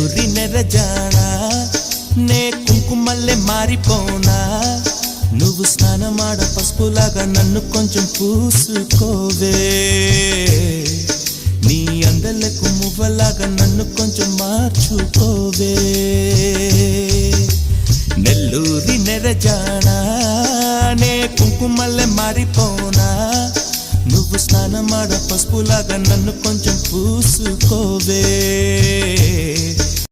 నెల్లూరి నెరజానా నే కుంకుమల్లె మారిపోనా నువ్వు స్నానమాడ పసుపులాగా నన్ను కొంచెం పూసుకోవే నీ అందలకు మువ్వలాగా నన్ను కొంచెం మార్చుకోవే నెల్లూరి నెరజానా నే కుంకుమల్లె మారిపోనా నువ్వు స్నానమాడ పసుపులాగా నన్ను కొంచెం పూసుకోవే